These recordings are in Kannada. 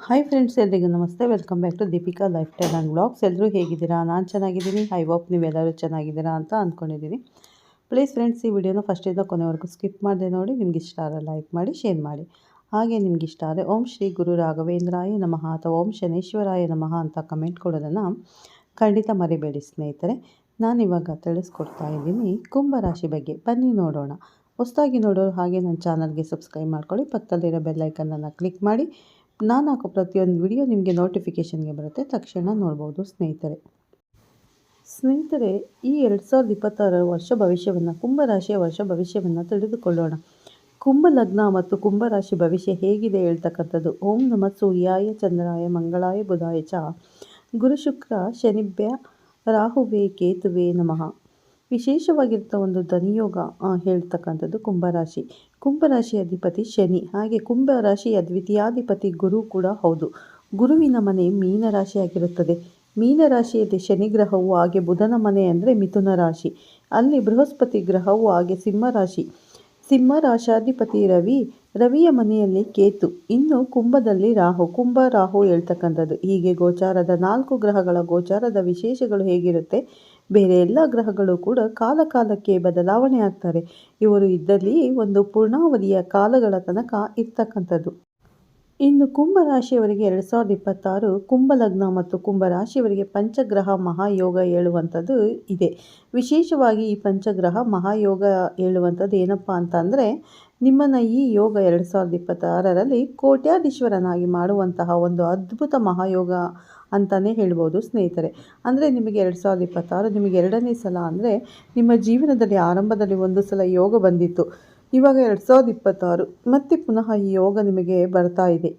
ಹಾಯ್ ಫ್ರೆಂಡ್ಸ್, ಎಲ್ರಿಗೂ ನಮಸ್ತೆ. Welcome back to Deepika lifestyle and vlogs. ಎಲ್ಲರೂ ಹೇಗಿದ್ದೀರಾ? ನಾನು ಚೆನ್ನಾಗಿದ್ದೀನಿ. ಐ ಹೋಪ್ ನೀವೆಲ್ಲರೂ ಚೆನ್ನಾಗಿದ್ದೀರಾ ಅಂತ ಅಂದ್ಕೊಂಡಿದ್ದೀನಿ. ಪ್ಲೀಸ್ ಫ್ರೆಂಡ್ಸ್, ಈ ವಿಡಿಯೋನ ಫಸ್ಟಿಂದ ಕೊನೆವರೆಗೂ ಸ್ಕಿಪ್ ಮಾಡದೆ ನೋಡಿ. ನಿಮ್ಗೆ ಇಷ್ಟ ಆದರೆ ಲೈಕ್ ಮಾಡಿ, ಶೇರ್ ಮಾಡಿ. ಹಾಗೆ ನಿಮ್ಗೆ ಇಷ್ಟ ಆದರೆ ಓಂ ಶ್ರೀ ಗುರು ರಾಘವೇಂದ್ರಾಯ ನಮಃ ಅಥವಾ ಓಂ ಶನೇಶ್ವರಾಯ ನಮಃ ಅಂತ ಕಮೆಂಟ್ ಕೊಡೋದನ್ನು ಖಂಡಿತ ಮರಿಬೇಡಿ ಸ್ನೇಹಿತರೆ. ನಾನಿವಾಗ ತಿಳಿಸ್ಕೊಡ್ತಾ ಇದ್ದೀನಿ ಕುಂಭರಾಶಿ ಬಗ್ಗೆ. ಬನ್ನಿ ನೋಡೋಣ. ಹೊಸದಾಗಿ ನೋಡೋರು ಹಾಗೆ ನನ್ನ ಚಾನಲ್ಗೆ ಸಬ್ಸ್ಕ್ರೈಬ್ ಮಾಡ್ಕೊಳ್ಳಿ. ಪಕ್ಕದಲ್ಲಿರೋ ಬೆಲ್ಲೈಕನ್ನನ್ನು ಕ್ಲಿಕ್ ಮಾಡಿ. ನಾನು ಹಾಕೋ ಪ್ರತಿಯೊಂದು ವಿಡಿಯೋ ನಿಮಗೆ ನೋಟಿಫಿಕೇಷನ್ಗೆ ಬರುತ್ತೆ, ತಕ್ಷಣ ನೋಡ್ಬೋದು ಸ್ನೇಹಿತರೆ. ಈ 2026 ವರ್ಷ ಭವಿಷ್ಯವನ್ನು, ಕುಂಭರಾಶಿಯ ವರ್ಷ ಭವಿಷ್ಯವನ್ನು ತಿಳಿದುಕೊಳ್ಳೋಣ. ಕುಂಭ ಲಗ್ನ ಮತ್ತು ಕುಂಭರಾಶಿ ಭವಿಷ್ಯ ಹೇಗಿದೆ ಹೇಳ್ತಕ್ಕಂಥದ್ದು. ಓಂ ನಮಃ ಸೂರ್ಯಾಯ ಚಂದ್ರಾಯ ಮಂಗಳಾಯ ಬುಧಾಯ ಚ ಗುರು ಶುಕ್ರ ಶನಿಭ್ಯ ರಾಹುವೇ ಕೇತುವೆ ನಮಃ. ವಿಶೇಷವಾಗಿರ್ತ ಒಂದು ಧನಿಯೋಗ ಹೇಳ್ತಕ್ಕಂಥದ್ದು ಕುಂಭರಾಶಿ. ಕುಂಭರಾಶಿ ಅಧಿಪತಿ ಶನಿ, ಹಾಗೆ ಕುಂಭರಾಶಿಯ ದ್ವಿತೀಯಾಧಿಪತಿ ಗುರು ಕೂಡ ಹೌದು. ಗುರುವಿನ ಮನೆ ಮೀನರಾಶಿಯಾಗಿರುತ್ತದೆ. ಮೀನರಾಶಿಯಲ್ಲಿ ಶನಿ ಗ್ರಹವು, ಹಾಗೆ ಬುಧನ ಮನೆ ಅಂದರೆ ಮಿಥುನ ರಾಶಿ, ಅಲ್ಲಿ ಬೃಹಸ್ಪತಿ ಗ್ರಹವು, ಹಾಗೆ ಸಿಂಹರಾಶಿ, ಸಿಂಹರಾಶಾಧಿಪತಿ ರವಿ, ರವಿಯ ಮನೆಯಲ್ಲಿ ಕೇತು, ಇನ್ನು ಕುಂಭದಲ್ಲಿ ರಾಹು, ಕುಂಭ ರಾಹು ಹೇಳ್ತಕ್ಕಂಥದ್ದು. ಹೀಗೆ ಗೋಚಾರದ 4 ಗ್ರಹಗಳ ಗೋಚಾರದ ವಿಶೇಷಗಳು ಹೇಗಿರುತ್ತೆ, ಬೇರೆ ಎಲ್ಲ ಗ್ರಹಗಳು ಕೂಡ ಕಾಲಕ್ಕೆ ಬದಲಾವಣೆ ಆಗ್ತಾರೆ. ಇವರು ಇದ್ದಲ್ಲಿ ಒಂದು ಪೂರ್ಣಾವಧಿಯ ಕಾಲಗಳ ತನಕ ಇರ್ತಕ್ಕಂಥದ್ದು. ಇನ್ನು ಕುಂಭರಾಶಿಯವರಿಗೆ 2026 ಕುಂಭ ಲಗ್ನ ಮತ್ತು ಕುಂಭರಾಶಿಯವರಿಗೆ ಪಂಚಗ್ರಹ ಮಹಾಯೋಗ ಹೇಳುವಂಥದ್ದು ಇದೆ. ವಿಶೇಷವಾಗಿ ಈ ಪಂಚಗ್ರಹ ಮಹಾಯೋಗ ಹೇಳುವಂಥದ್ದು ಏನಪ್ಪ ಅಂತಂದರೆ, ನಿಮ್ಮನ್ನು ಈ ಯೋಗ 2026ರಲ್ಲಿ ಕೋಟ್ಯಾಧೀಶ್ವರನಾಗಿ ಮಾಡುವಂತಹ ಒಂದು ಅದ್ಭುತ ಮಹಾಯೋಗ ಅಂತಲೇ ಹೇಳ್ಬೋದು ಸ್ನೇಹಿತರೆ. ಅಂದರೆ ನಿಮಗೆ 2026 ನಿಮಗೆ 2ನೇ ಸಲ, ಅಂದರೆ ನಿಮ್ಮ ಜೀವನದಲ್ಲಿ ಆರಂಭದಲ್ಲಿ ಒಂದು ಸಲ ಯೋಗ ಬಂದಿತ್ತು. ಇವಾಗ 2026 ಮತ್ತೆ ಪುನಃ ಈ ಯೋಗ ನಿಮಗೆ ಬರ್ತಾ ಇದೆ.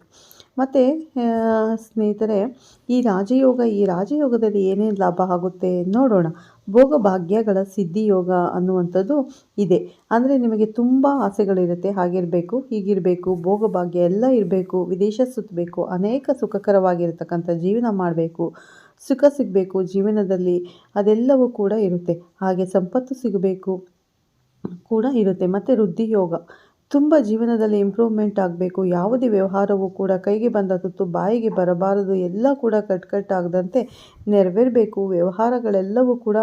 ಮತ್ತು ಸ್ನೇಹಿತರೆ, ಈ ರಾಜಯೋಗದಲ್ಲಿ ಏನೇನು ಲಾಭ ಆಗುತ್ತೆ ನೋಡೋಣ. ಭೋಗ ಭಾಗ್ಯಗಳ ಸಿದ್ಧಿ ಯೋಗ ಅನ್ನುವಂಥದ್ದು ಇದೆ. ಅಂದರೆ ನಿಮಗೆ ತುಂಬ ಆಸೆಗಳಿರುತ್ತೆ, ಹಾಗಿರಬೇಕು ಹೀಗಿರಬೇಕು, ಭೋಗ ಭಾಗ್ಯ ಎಲ್ಲ ಇರಬೇಕು, ವಿದೇಶ ಸುತ್ತಬೇಕು, ಅನೇಕ ಸುಖಕರವಾಗಿರ್ತಕ್ಕಂಥ ಜೀವನ ಮಾಡಬೇಕು, ಸುಖ ಸಿಗಬೇಕು ಜೀವನದಲ್ಲಿ, ಅದೆಲ್ಲವೂ ಕೂಡ ಇರುತ್ತೆ. ಹಾಗೆ ಸಂಪತ್ತು ಸಿಗಬೇಕು ಕೂಡ ಇರುತ್ತೆ. ಮತ್ತು ವೃದ್ಧಿ ಯೋಗ, ತುಂಬ ಜೀವನದಲ್ಲಿ ಇಂಪ್ರೂವ್ಮೆಂಟ್ ಆಗಬೇಕು. ಯಾವುದೇ ವ್ಯವಹಾರವೂ ಕೂಡ ಕೈಗೆ ಬಂದ ತುತ್ತು ಬಾಯಿಗೆ ಬರಬಾರದು, ಎಲ್ಲ ಕೂಡ ಕಟ್ಟಾಗದಂತೆ ನೆರವೇರಬೇಕು. ವ್ಯವಹಾರಗಳೆಲ್ಲವೂ ಕೂಡ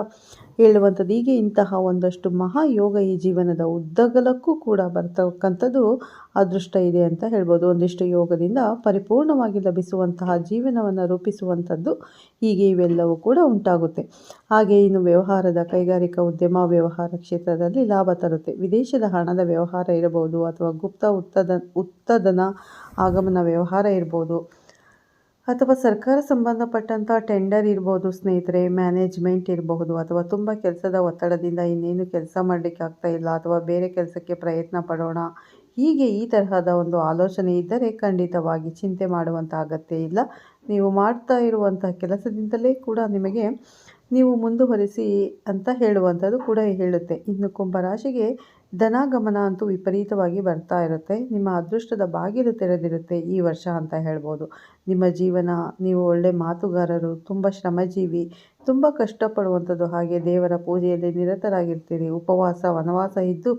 ಹೇಳುವಂಥದ್ದು. ಹೀಗೆ ಇಂತಹ ಒಂದಷ್ಟು ಮಹಾಯೋಗ ಈ ಜೀವನದ ಉದ್ದಗಲಕ್ಕೂ ಕೂಡ ಬರ್ತಕ್ಕಂಥದ್ದು ಅದೃಷ್ಟ ಇದೆ ಅಂತ ಹೇಳ್ಬೋದು. ಒಂದಿಷ್ಟು ಯೋಗದಿಂದ ಪರಿಪೂರ್ಣವಾಗಿ ಲಭಿಸುವಂತಹ ಜೀವನವನ್ನು ರೂಪಿಸುವಂಥದ್ದು ಹೀಗೆ ಇವೆಲ್ಲವೂ ಕೂಡ ಉಂಟಾಗುತ್ತೆ. ಹಾಗೆ ಇನ್ನು ವ್ಯವಹಾರದ, ಕೈಗಾರಿಕಾ ಉದ್ಯಮ ವ್ಯವಹಾರ ಕ್ಷೇತ್ರದಲ್ಲಿ ಲಾಭ ತರುತ್ತೆ. ವಿದೇಶದ ಹಣದ ವ್ಯವಹಾರ ಇರಬಹುದು, ಅಥವಾ ಉತ್ತದನ ಆಗಮನ ವ್ಯವಹಾರ ಇರ್ಬೋದು, ಅಥವಾ ಸರ್ಕಾರ ಸಂಬಂಧಪಟ್ಟಂಥ ಟೆಂಡರ್ ಇರ್ಬೋದು ಸ್ನೇಹಿತರೆ, ಮ್ಯಾನೇಜ್ಮೆಂಟ್ ಇರಬಹುದು, ಅಥವಾ ತುಂಬ ಕೆಲಸದ ಒತ್ತಡದಿಂದ ಇನ್ನೇನು ಕೆಲಸ ಮಾಡಲಿಕ್ಕೆ ಆಗ್ತಾ ಇಲ್ಲ, ಅಥವಾ ಬೇರೆ ಕೆಲಸಕ್ಕೆ ಪ್ರಯತ್ನ ಪಡೋಣ, ಹೀಗೆ ಈ ತರಹದ ಒಂದು ಆಲೋಚನೆ ಇದ್ದರೆ ಖಂಡಿತವಾಗಿ ಚಿಂತೆ ಮಾಡುವಂಥ ಅಗತ್ಯ ಇಲ್ಲ. ನೀವು ಮಾಡ್ತಾ ಇರುವಂಥ ಕೆಲಸದಿಂದಲೇ ಕೂಡ ನಿಮಗೆ ನೀವು ಮುಂದುವರಿಸಿ ಅಂತ ಹೇಳುವಂಥದ್ದು ಕೂಡ ಹೇಳುತ್ತೆ. ಇನ್ನು ಕುಂಭರಾಶಿಗೆ ಧನಾಗಮನ ಅಂತೂ ವಿಪರೀತವಾಗಿ ಬರ್ತಾ ಇರುತ್ತೆ. ನಿಮ್ಮ ಅದೃಷ್ಟದ ಬಾಗಿಲು ತೆರೆದಿರುತ್ತೆ ಈ ವರ್ಷ ಅಂತ ಹೇಳ್ಬೋದು. ನಿಮ್ಮ ಜೀವನ, ನೀವು ಒಳ್ಳೆ ಮಾತುಗಾರರು, ತುಂಬ ಶ್ರಮಜೀವಿ, ತುಂಬ ಕಷ್ಟಪಡುವಂಥದ್ದು, ಹಾಗೆ ದೇವರ ಪೂಜೆಯಲ್ಲಿ ನಿರತರಾಗಿರ್ತೀರಿ. ಉಪವಾಸ ವನವಾಸ ಇದ್ದು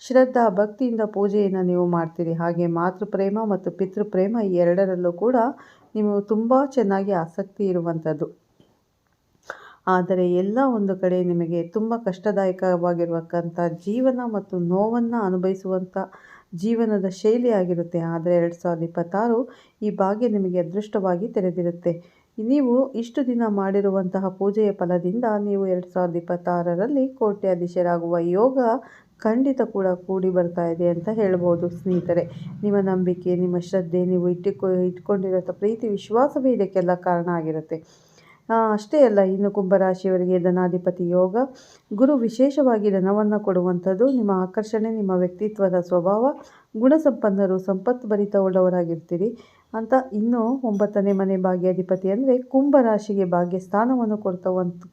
ಶ್ರದ್ಧಾ ಭಕ್ತಿಯಿಂದ ಪೂಜೆಯನ್ನು ನೀವು ಮಾಡ್ತೀರಿ. ಹಾಗೆ ಮಾತೃಪ್ರೇಮ ಮತ್ತು ಪಿತೃಪ್ರೇಮ ಈ ಎರಡರಲ್ಲೂ ಕೂಡ ನೀವು ತುಂಬ ಚೆನ್ನಾಗಿ ಆಸಕ್ತಿ ಇರುವಂಥದ್ದು. ಆದರೆ ಎಲ್ಲ ಒಂದು ಕಡೆ ನಿಮಗೆ ತುಂಬ ಕಷ್ಟದಾಯಕವಾಗಿರುವಂಥ ಜೀವನ ಮತ್ತು ನೋವನ್ನು ಅನುಭವಿಸುವಂಥ ಜೀವನದ ಶೈಲಿ ಆಗಿರುತ್ತೆ. ಆದರೆ 2026 ಈ ಭಾಗ್ಯ ನಿಮಗೆ ಅದೃಷ್ಟವಾಗಿ ತೆರೆದಿರುತ್ತೆ. ನೀವು ಇಷ್ಟು ದಿನ ಮಾಡಿರುವಂತಹ ಪೂಜೆಯ ಫಲದಿಂದ ನೀವು 2026ರಲ್ಲಿ ಕೋಟ್ಯಾಧೀಶರಾಗುವ ಯೋಗ ಖಂಡಿತ ಕೂಡ ಕೂಡಿ ಬರ್ತಾ ಇದೆ ಅಂತ ಹೇಳ್ಬೋದು ಸ್ನೇಹಿತರೆ. ನಿಮ್ಮ ನಂಬಿಕೆ, ನಿಮ್ಮ ಶ್ರದ್ಧೆ, ನೀವು ಇಟ್ಕೊಂಡಿರೋಂಥ ಪ್ರೀತಿ ವಿಶ್ವಾಸವೇ ಇದಕ್ಕೆಲ್ಲ ಕಾರಣ ಆಗಿರುತ್ತೆ. ಅಷ್ಟೇ ಅಲ್ಲ, ಇನ್ನು ಕುಂಭರಾಶಿಯವರಿಗೆ ಧನಾಧಿಪತಿ ಯೋಗ, ಗುರು ವಿಶೇಷವಾಗಿ ಧನವನ್ನು ಕೊಡುವಂಥದ್ದು. ನಿಮ್ಮ ಆಕರ್ಷಣೆ, ನಿಮ್ಮ ವ್ಯಕ್ತಿತ್ವದ ಸ್ವಭಾವ, ಗುಣಸಂಪನ್ನರು, ಸಂಪತ್ಭರಿತವುಳ್ಳವರಾಗಿರ್ತೀರಿ ಅಂತ. ಇನ್ನು 9ನೇ ಮನೆ ಭಾಗ್ಯಾಧಿಪತಿ ಅಂದರೆ ಕುಂಭರಾಶಿಗೆ ಭಾಗ್ಯ ಸ್ಥಾನವನ್ನು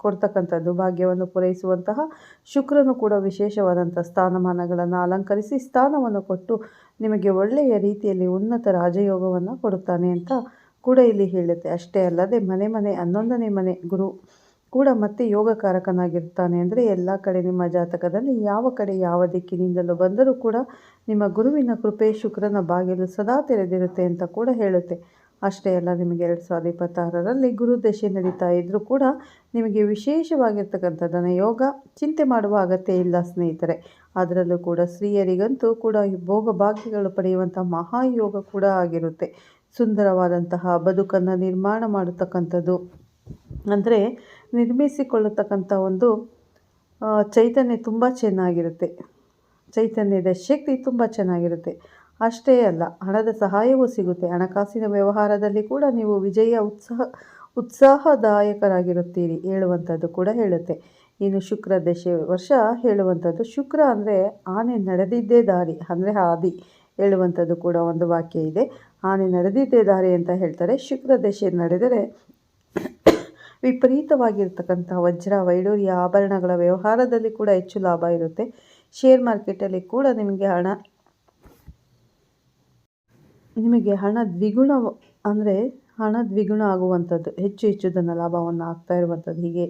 ಕೊಡ್ತಕ್ಕಂಥದ್ದು. ಭಾಗ್ಯವನ್ನು ಪೂರೈಸುವಂತಹ ಶುಕ್ರನು ಕೂಡ ವಿಶೇಷವಾದಂಥ ಸ್ಥಾನಮಾನಗಳನ್ನು ಅಲಂಕರಿಸಿ ಸ್ಥಾನವನ್ನು ಕೊಟ್ಟು ನಿಮಗೆ ಒಳ್ಳೆಯ ರೀತಿಯಲ್ಲಿ ಉನ್ನತ ರಾಜಯೋಗವನ್ನು ಕೊಡುತ್ತಾನೆ ಅಂತ ಕೂಡ ಇಲ್ಲಿ ಹೇಳುತ್ತೆ. ಅಷ್ಟೇ ಅಲ್ಲದೆ ಮನೆ 11ನೇ ಮನೆ ಗುರು ಕೂಡ ಮತ್ತೆ ಯೋಗಕಾರಕನಾಗಿರ್ತಾನೆ. ಅಂದರೆ ಎಲ್ಲ ಕಡೆ ನಿಮ್ಮ ಜಾತಕದಲ್ಲಿ ಯಾವ ಕಡೆ ಯಾವ ದಿಕ್ಕಿನಿಂದಲೂ ಬಂದರೂ ಕೂಡ ನಿಮ್ಮ ಗುರುವಿನ ಕೃಪೆ, ಶುಕ್ರನ ಬಾಗಿಲು ಸದಾ ತೆರೆದಿರುತ್ತೆ ಅಂತ ಕೂಡ ಹೇಳುತ್ತೆ. ಅಷ್ಟೇ ಅಲ್ಲ, ನಿಮಗೆ 2026ರಲ್ಲಿ ಗುರು ದಶೆ ನಡೀತಾ ಇದ್ದರೂ ಕೂಡ ನಿಮಗೆ ವಿಶೇಷವಾಗಿರ್ತಕ್ಕಂಥದ್ದನ್ನು ಯೋಗ ಚಿಂತೆ ಮಾಡುವ ಅಗತ್ಯ ಇಲ್ಲ ಸ್ನೇಹಿತರೆ. ಅದರಲ್ಲೂ ಕೂಡ ಸ್ತ್ರೀಯರಿಗಂತೂ ಕೂಡ ಈ ಭೋಗ ಭಾಗ್ಯಗಳು ಪಡೆಯುವಂಥ ಮಹಾಯೋಗ ಕೂಡ ಆಗಿರುತ್ತೆ. ಸುಂದರವಾದಂತಹ ಬದುಕನ್ನು ನಿರ್ಮಾಣ ಮಾಡತಕ್ಕಂಥದ್ದು ಅಂದರೆ ನಿರ್ಮಿಸಿಕೊಳ್ಳತಕ್ಕಂಥ ಒಂದು ಚೈತನ್ಯ ತುಂಬ ಚೆನ್ನಾಗಿರುತ್ತೆ. ಚೈತನ್ಯದ ಶಕ್ತಿ ತುಂಬ ಚೆನ್ನಾಗಿರುತ್ತೆ. ಅಷ್ಟೇ ಅಲ್ಲ, ಹಣದ ಸಹಾಯವೂ ಸಿಗುತ್ತೆ. ಹಣಕಾಸಿನ ವ್ಯವಹಾರದಲ್ಲಿ ಕೂಡ ನೀವು ಉತ್ಸಾಹದಾಯಕರಾಗಿರುತ್ತೀರಿ ಹೇಳುವಂಥದ್ದು ಕೂಡ ಹೇಳುತ್ತೆ. ಇನ್ನು ಶುಕ್ರ ದಶೆ ವರ್ಷ ಹೇಳುವಂಥದ್ದು, ಶುಕ್ರ ಅಂದರೆ ಆನೆ ನಡೆದಿದ್ದೇ ದಾರಿ ಅಂದರೆ ಹಾದಿ ಹೇಳುವಂಥದ್ದು ಕೂಡ ಒಂದು ವಾಕ್ಯ ಇದೆ. ಆನೆ ನಡೆದಿದ್ದೇ ದಾರಿ ಅಂತ ಹೇಳ್ತಾರೆ. ಶುಕ್ರ ದಶೆ ನಡೆದರೆ ವಿಪರೀತವಾಗಿರ್ತಕ್ಕಂಥ ವಜ್ರ ವೈಡೂರ್ಯ ಆಭರಣಗಳ ವ್ಯವಹಾರದಲ್ಲಿ ಕೂಡ ಹೆಚ್ಚು ಲಾಭ ಇರುತ್ತೆ. ಶೇರ್ ಮಾರ್ಕೆಟಲ್ಲಿ ಕೂಡ ನಿಮಗೆ ಹಣ ದ್ವಿಗುಣ ಅಂದರೆ ಹಣ ದ್ವಿಗುಣ ಆಗುವಂಥದ್ದು, ಹೆಚ್ಚು ಹೆಚ್ಚು ಧನ ಲಾಭವನ್ನು ಆಗ್ತಾ ಇರುವಂಥದ್ದು. ಹೀಗೆ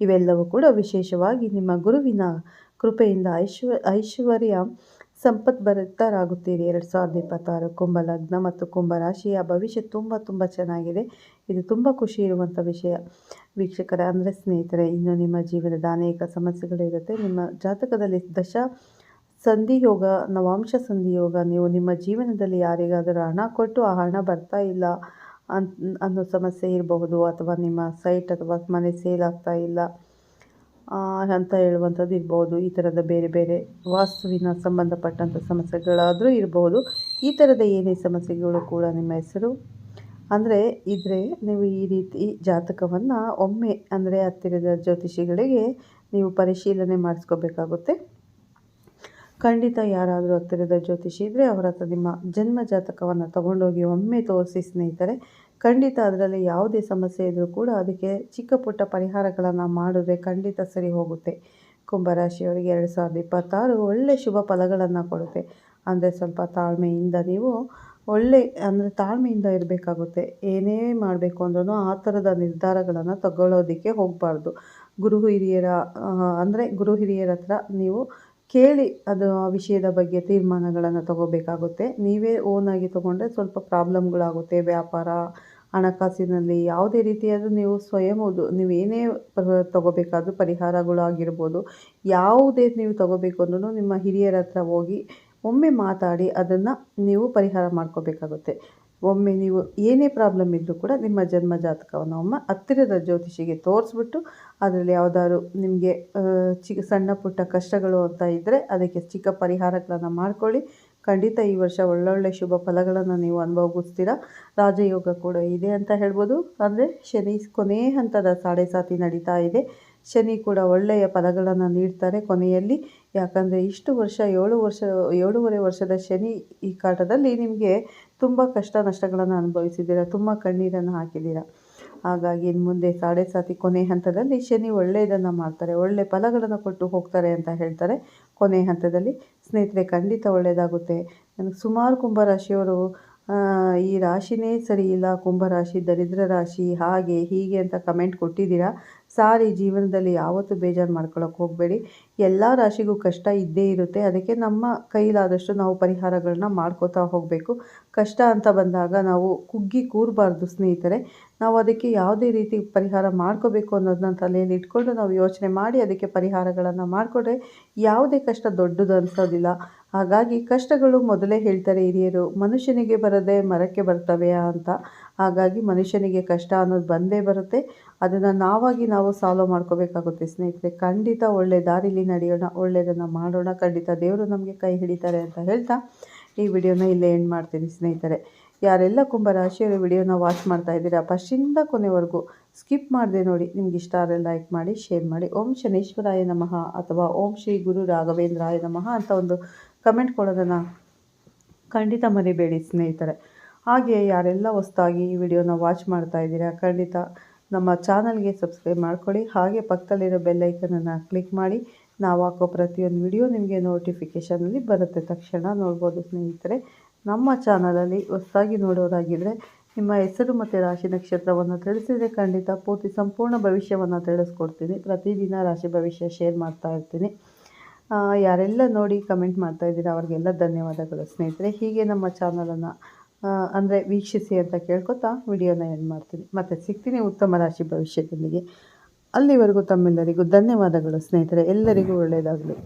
ಇವೆಲ್ಲವೂ ಕೂಡ ವಿಶೇಷವಾಗಿ ನಿಮ್ಮ ಗುರುವಿನ ಕೃಪೆಯಿಂದ ಐಶ್ವರ್ಯ ಸಂಪತ್ಭರಿತರಾಗುತ್ತೀರಿ. 2026 ಕುಂಭ ಲಗ್ನ ಮತ್ತು ಕುಂಭ ರಾಶಿಯ ಭವಿಷ್ಯ ತುಂಬ ಚೆನ್ನಾಗಿದೆ. ಇದು ತುಂಬ ಖುಷಿ ಇರುವಂಥ ವಿಷಯ ವೀಕ್ಷಕರೇ, ಅಂದರೆ ಸ್ನೇಹಿತರೆ. ಇನ್ನು ನಿಮ್ಮ ಜೀವನದ ಅನೇಕ ಸಮಸ್ಯೆಗಳಿರುತ್ತೆ. ನಿಮ್ಮ ಜಾತಕದಲ್ಲಿ ಸಂಧಿಯೋಗ, ನವಾಂಶ ಸಂಧಿಯೋಗ, ನೀವು ನಿಮ್ಮ ಜೀವನದಲ್ಲಿ ಯಾರಿಗಾದರೂ ಹಣ ಕೊಟ್ಟು ಆ ಹಣ ಬರ್ತಾ ಇಲ್ಲ ಅನ್ನೋ ಸಮಸ್ಯೆ ಇರಬಹುದು, ಅಥವಾ ನಿಮ್ಮ ಸೈಟ್ ಅಥವಾ ಮನೆ ಸೇಲ್ ಆಗ್ತಾ ಇಲ್ಲ ಅಂತ ಹೇಳುವಂಥದ್ದು ಇರ್ಬೋದು. ಈ ಥರದ ಬೇರೆ ಬೇರೆ ವಾಸ್ತುವಿನ ಸಂಬಂಧಪಟ್ಟಂಥ ಸಮಸ್ಯೆಗಳಾದರೂ ಇರಬಹುದು. ಈ ಥರದ ಏನೇ ಸಮಸ್ಯೆಗಳು ಕೂಡ ನಿಮ್ಮ ಹೆಸರು ಅಂದರೆ ಇದ್ದರೆ ನೀವು ಈ ರೀತಿ ಜಾತಕವನ್ನು ಒಮ್ಮೆ ಅಂದರೆ ಹತ್ತಿರದ ಜ್ಯೋತಿಷಿಗಳಿಗೆ ನೀವು ಪರಿಶೀಲನೆ ಮಾಡಿಸ್ಕೋಬೇಕಾಗುತ್ತೆ. ಖಂಡಿತ ಯಾರಾದರೂ ಹತ್ತಿರದ ಜ್ಯೋತಿಷಿ ಇದ್ದರೆ ಅವರ ಹತ್ರ ನಿಮ್ಮ ಜನ್ಮ ಜಾತಕವನ್ನು ತಗೊಂಡೋಗಿ ಒಮ್ಮೆ ತೋರಿಸಿ ಸ್ನೇಹಿತರೆ. ಖಂಡಿತ ಅದರಲ್ಲಿ ಯಾವುದೇ ಸಮಸ್ಯೆ ಇದ್ದರೂ ಕೂಡ ಅದಕ್ಕೆ ಚಿಕ್ಕ ಪುಟ್ಟ ಪರಿಹಾರಗಳನ್ನು ಮಾಡಿದ್ರೆ ಖಂಡಿತ ಸರಿ ಹೋಗುತ್ತೆ. ಕುಂಭರಾಶಿಯವರಿಗೆ 2026 ಒಳ್ಳೆ ಶುಭ ಫಲಗಳನ್ನು ಕೊಡುತ್ತೆ. ಅಂದರೆ ಸ್ವಲ್ಪ ತಾಳ್ಮೆಯಿಂದ ನೀವು ತಾಳ್ಮೆಯಿಂದ ಇರಬೇಕಾಗುತ್ತೆ. ಏನೇ ಮಾಡಬೇಕು ಅಂದ್ರೂ ಆ ಥರದ ನಿರ್ಧಾರಗಳನ್ನು ತಗೊಳ್ಳೋದಕ್ಕೆ ಹೋಗಬಾರ್ದು. ಗುರು ಹಿರಿಯರ ಹತ್ರ ನೀವು ಕೇಳಿ ಅದು ಆ ವಿಷಯದ ಬಗ್ಗೆ ತೀರ್ಮಾನಗಳನ್ನು ತಗೋಬೇಕಾಗುತ್ತೆ. ನೀವೇ ಓನಾಗಿ ತೊಗೊಂಡ್ರೆ ಸ್ವಲ್ಪ ಪ್ರಾಬ್ಲಮ್ಗಳಾಗುತ್ತೆ. ವ್ಯಾಪಾರ, ಹಣಕಾಸಿನಲ್ಲಿ ಯಾವುದೇ ರೀತಿಯಾದರೂ ನೀವು ನೀವು ಏನೇ ತಗೋಬೇಕಾದ್ರೂ ಪರಿಹಾರಗಳಾಗಿರ್ಬೋದು, ಯಾವುದೇ ನೀವು ತಗೋಬೇಕು ಅಂದ್ರೂ ನಿಮ್ಮ ಹಿರಿಯರ ಹತ್ರ ಹೋಗಿ ಒಮ್ಮೆ ಮಾತಾಡಿ ಅದನ್ನು ನೀವು ಪರಿಹಾರ ಮಾಡ್ಕೋಬೇಕಾಗುತ್ತೆ. ಒಮ್ಮೆ ನೀವು ಏನೇ ಪ್ರಾಬ್ಲಮ್ ಇದ್ದರೂ ಕೂಡ ನಿಮ್ಮ ಜನ್ಮ ಜಾತಕವನ್ನು ಒಮ್ಮೆ ಹತ್ತಿರದ ಜ್ಯೋತಿಷಿಗೆ ತೋರಿಸ್ಬಿಟ್ಟು ಅದರಲ್ಲಿ ಯಾವುದಾದ್ರು ನಿಮಗೆ ಸಣ್ಣ ಪುಟ್ಟ ಕಷ್ಟಗಳು ಅಂತ ಇದ್ದರೆ ಅದಕ್ಕೆ ಚಿಕ್ಕ ಪರಿಹಾರಗಳನ್ನು ಮಾಡ್ಕೊಳ್ಳಿ. ಖಂಡಿತ ಈ ವರ್ಷ ಒಳ್ಳೊಳ್ಳೆ ಶುಭ ಫಲಗಳನ್ನು ನೀವು ಅನುಭವಿಸ್ತೀರ. ರಾಜಯೋಗ ಕೂಡ ಇದೆ ಅಂತ ಹೇಳ್ಬೋದು. ಅಂದರೆ ಶನಿ ಕೊನೆ ಹಂತದ ಸಾತಿ ನಡೀತಾ ಇದೆ. ಶನಿ ಕೂಡ ಒಳ್ಳೆಯ ಫಲಗಳನ್ನು ನೀಡ್ತಾರೆ ಕೊನೆಯಲ್ಲಿ. ಯಾಕಂದರೆ ಇಷ್ಟು ವರ್ಷ 7.5 ವರ್ಷದ ಶನಿ ಈ ಕಾಟದಲ್ಲಿ ನಿಮಗೆ ತುಂಬ ಕಷ್ಟ ನಷ್ಟಗಳನ್ನು ಅನುಭವಿಸಿದ್ದೀರ, ತುಂಬ ಕಣ್ಣೀರನ್ನು ಹಾಕಿದ್ದೀರ. ಹಾಗಾಗಿ ಇನ್ನು ಮುಂದೆ ಸಾತಿ ಕೊನೆ ಹಂತದಲ್ಲಿ ಶನಿ ಒಳ್ಳೆಯದನ್ನು ಮಾಡ್ತಾರೆ, ಒಳ್ಳೆ ಫಲಗಳನ್ನು ಕೊಟ್ಟು ಹೋಗ್ತಾರೆ ಅಂತ ಹೇಳ್ತಾರೆ. ಕೊನೆ ಹಂತದಲ್ಲಿ ಸ್ನೇಹಿತರೆ ಖಂಡಿತ ಒಳ್ಳೆಯದಾಗುತ್ತೆ. ನನಗೆ ಸುಮಾರು ಕುಂಭರಾಶಿಯವರು ಈ ರಾಶಿನೇ ಸರಿ ಇಲ್ಲ, ಕುಂಭರಾಶಿ ದರಿದ್ರ ರಾಶಿ, ಹಾಗೆ ಹೀಗೆ ಅಂತ ಕಮೆಂಟ್ ಕೊಟ್ಟಿದ್ದೀರಾ. ಸಾರಿ, ಜೀವನದಲ್ಲಿ ಯಾವತ್ತೂ ಬೇಜಾರು ಮಾಡ್ಕೊಳ್ಳೋಕೆ ಹೋಗಬೇಡಿ. ಎಲ್ಲ ರಾಶಿಗೂ ಕಷ್ಟ ಇದ್ದೇ ಇರುತ್ತೆ. ಅದಕ್ಕೆ ನಮ್ಮ ಕೈಲಾದಷ್ಟು ನಾವು ಪರಿಹಾರಗಳನ್ನ ಮಾಡ್ಕೋತಾ ಹೋಗಬೇಕು. ಕಷ್ಟ ಅಂತ ಬಂದಾಗ ನಾವು ಕುಗ್ಗಿ ಕೂರಬಾರ್ದು ಸ್ನೇಹಿತರೆ. ನಾವು ಅದಕ್ಕೆ ಯಾವುದೇ ರೀತಿ ಪರಿಹಾರ ಮಾಡ್ಕೋಬೇಕು ಅನ್ನೋದನ್ನ ತಲೆಯಲ್ಲಿ ಇಟ್ಕೊಂಡು ನಾವು ಯೋಚನೆ ಮಾಡಿ ಅದಕ್ಕೆ ಪರಿಹಾರಗಳನ್ನು ಮಾಡಿಕೊಂಡ್ರೆ ಯಾವುದೇ ಕಷ್ಟ ದೊಡ್ಡದು ಅನಿಸೋದಿಲ್ಲ. ಹಾಗಾಗಿ ಕಷ್ಟಗಳು ಮೊದಲೇ ಹೇಳ್ತಾರೆ ಹಿರಿಯರು, ಮನುಷ್ಯನಿಗೆ ಬರದೆ ಮರಕ್ಕೆ ಬರ್ತವೆಯಾ ಅಂತ. ಹಾಗಾಗಿ ಮನುಷ್ಯನಿಗೆ ಕಷ್ಟ ಅನ್ನೋದು ಬಂದೇ ಬರುತ್ತೆ. ಅದನ್ನು ನಾವು ಸಾಲ್ವ್ ಮಾಡ್ಕೋಬೇಕಾಗುತ್ತೆ ಸ್ನೇಹಿತರೆ. ಖಂಡಿತ ಒಳ್ಳೆ ದಾರಿಲಿ ನಡೆಯೋಣ, ಒಳ್ಳೆಯದನ್ನು ಮಾಡೋಣ. ಖಂಡಿತ ದೇವರು ನಮಗೆ ಕೈ ಹಿಡಿತಾರೆ ಅಂತ ಹೇಳ್ತಾ ಈ ವಿಡಿಯೋನ ಇಲ್ಲೇ ಎಂಡ್ ಮಾಡ್ತೀನಿ ಸ್ನೇಹಿತರೆ. ಯಾರೆಲ್ಲ ಕುಂಭರಾಶಿಯವರು ವಿಡಿಯೋನ ವಾಚ್ ಮಾಡ್ತಾ ಇದ್ದೀರಾ ಫಸ್ಟಿಂದ ಕೊನೆವರೆಗೂ ಸ್ಕಿಪ್ ಮಾಡದೆ ನೋಡಿ. ನಿಮ್ಗೆ ಇಷ್ಟ ಆದರೆ ಲೈಕ್ ಮಾಡಿ, ಶೇರ್ ಮಾಡಿ. ಓಂ ಶನೇಶ್ವರಾಯ ನಮಃ ಅಥವಾ ಓಂ ಶ್ರೀ ಗುರು ರಾಘವೇಂದ್ರಾಯ ನಮಃ ಅಂತ ಒಂದು ಕಮೆಂಟ್ ಕೊಡೋದನ್ನು ಖಂಡಿತ ಮರಿಬೇಡಿ ಸ್ನೇಹಿತರೆ. ಹಾಗೆ ಯಾರೆಲ್ಲ ಹೊಸದಾಗಿ ಈ ವಿಡಿಯೋನ ವಾಚ್ ಮಾಡ್ತಾ ಇದ್ದೀರಾ ಖಂಡಿತ ನಮ್ಮ ಚಾನಲ್ಗೆ ಸಬ್ಸ್ಕ್ರೈಬ್ ಮಾಡ್ಕೊಳ್ಳಿ. ಹಾಗೆ ಪಕ್ಕದಲ್ಲಿರೋ ಬೆಲ್ಲೈಕನನ್ನು ಕ್ಲಿಕ್ ಮಾಡಿ. ನಾವು ಹಾಕೋ ಪ್ರತಿಯೊಂದು ವಿಡಿಯೋ ನಿಮಗೆ ನೋಟಿಫಿಕೇಷನಲ್ಲಿ ಬರುತ್ತೆ, ತಕ್ಷಣ ನೋಡ್ಬೋದು ಸ್ನೇಹಿತರೆ. ನಮ್ಮ ಚಾನಲಲ್ಲಿ ಹೊಸದಾಗಿ ನೋಡೋರಾಗಿದ್ದರೆ ನಿಮ್ಮ ಹೆಸರು ಮತ್ತು ರಾಶಿ ನಕ್ಷತ್ರವನ್ನು ತಿಳಿಸಿದರೆ ಖಂಡಿತ ಪೂರ್ತಿ ಸಂಪೂರ್ಣ ಭವಿಷ್ಯವನ್ನು ತಿಳಿಸ್ಕೊಡ್ತೀನಿ. ಪ್ರತಿದಿನ ರಾಶಿ ಭವಿಷ್ಯ ಶೇರ್ ಮಾಡ್ತಾ ಇರ್ತೀನಿ. ಯಾರೆಲ್ಲ ನೋಡಿ ಕಮೆಂಟ್ ಮಾಡ್ತಾ ಇದ್ದೀರಾ ಅವ್ರಿಗೆಲ್ಲ ಧನ್ಯವಾದಗಳು ಸ್ನೇಹಿತರೆ. ಹೀಗೆ ನಮ್ಮ ಚಾನಲನ್ನು ಅಂದರೆ ವೀಕ್ಷಿಸಿ ಅಂತ ಕೇಳ್ಕೊತಾ ವಿಡಿಯೋನ ಎಂಡ್ ಮಾಡ್ತೀನಿ. ಮತ್ತೆ ಸಿಗ್ತೀನಿ ಉತ್ತಮ ರಾಶಿ ಭವಿಷ್ಯದೊಂದಿಗೆ. ಅಲ್ಲಿವರೆಗೂ ತಮ್ಮೆಲ್ಲರಿಗೂ ಧನ್ಯವಾದಗಳು ಸ್ನೇಹಿತರೆ. ಎಲ್ಲರಿಗೂ ಒಳ್ಳೆಯದಾಗಲಿ.